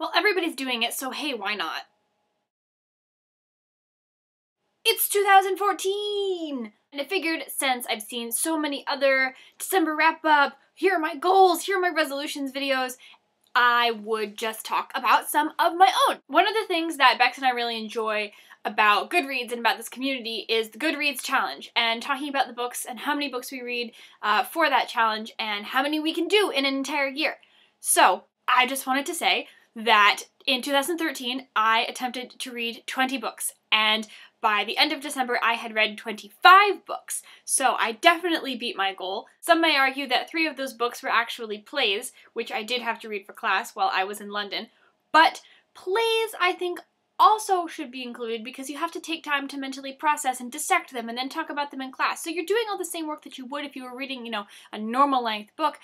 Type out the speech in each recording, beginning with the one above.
Well, everybody's doing it, so hey, why not? It's 2014! And I figured since I've seen so many other December wrap-up, here are my goals, here are my resolutions videos, I would just talk about some of my own. One of the things that Bex and I really enjoy about Goodreads and about this community is the Goodreads challenge, and talking about the books and how many books we read for that challenge and how many we can do in an entire year. So I just wanted to say that in 2013 I attempted to read 20 books, and by the end of December I had read 25 books, so I definitely beat my goal. Some may argue that 3 of those books were actually plays, which I did have to read for class while I was in London, but plays I think also should be included because you have to take time to mentally process and dissect them and then talk about them in class. So you're doing all the same work that you would if you were reading, a normal length book,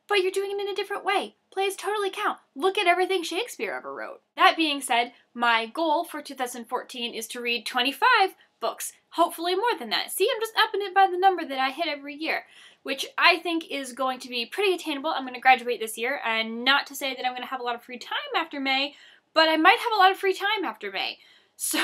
but you're doing it in a different way. Plays totally count. Look at everything Shakespeare ever wrote. That being said, my goal for 2014 is to read 25 books, hopefully more than that. See, I'm just upping it by the number that I hit every year, which I think is going to be pretty attainable. I'm going to graduate this year, and not to say that I'm going to have a lot of free time after May, but I might have a lot of free time after May. So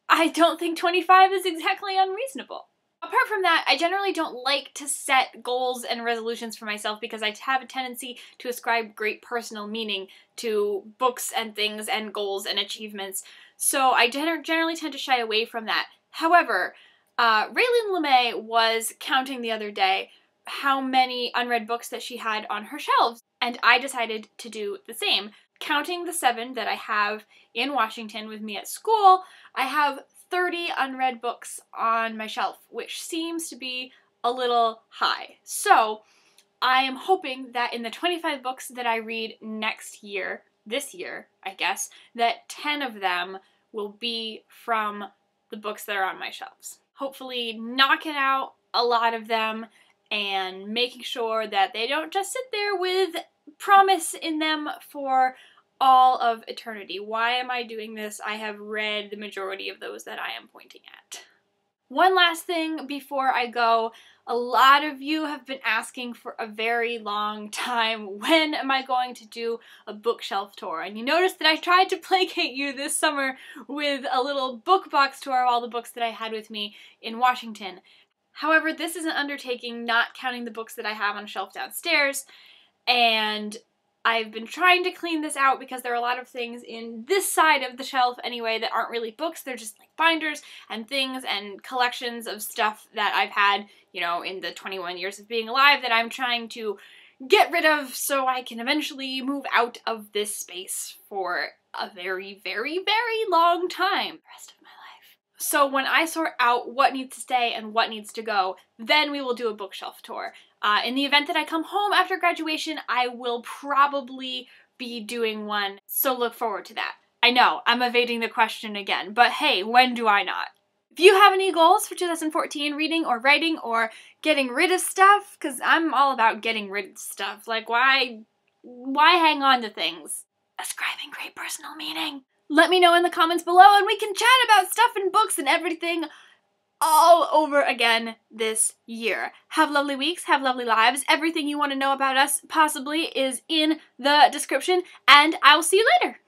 I don't think 25 is exactly unreasonable. Apart from that, I generally don't like to set goals and resolutions for myself because I have a tendency to ascribe great personal meaning to books and things and goals and achievements, so I generally tend to shy away from that. However, Raylene LeMay was counting the other day how many unread books that she had on her shelves, and I decided to do the same. Counting the 7 that I have in Washington with me at school, I have 30 unread books on my shelf, which seems to be a little high. So I am hoping that in the 25 books that I read next year, this year, I guess, that 10 of them will be from the books that are on my shelves. Hopefully knocking out a lot of them and making sure that they don't just sit there with promise in them for all of eternity. Why am I doing this? I have read the majority of those that I am pointing at. One last thing before I go. A lot of you have been asking for a very long time, when am I going to do a bookshelf tour? And you noticed that I tried to placate you this summer with a little book box tour of all the books that I had with me in Washington. However, this is an undertaking not counting the books that I have on a shelf downstairs, and I've been trying to clean this out because there are a lot of things in this side of the shelf anyway that aren't really books. They're just like binders and things and collections of stuff that I've had, in the 21 years of being alive that I'm trying to get rid of so I can eventually move out of this space for a very, very, very long time. The rest of my life. So when I sort out what needs to stay and what needs to go, then we will do a bookshelf tour. In the event that I come home after graduation, I will probably be doing one, so look forward to that. I know, I'm evading the question again, but hey, when do I not? If you have any goals for 2014, reading or writing or getting rid of stuff, because I'm all about getting rid of stuff, like why hang on to things? Ascribing great personal meaning. Let me know in the comments below and we can chat about stuff and books and everything all over again this year. Have lovely weeks, have lovely lives. Everything you want to know about us possibly is in the description, and I will see you later.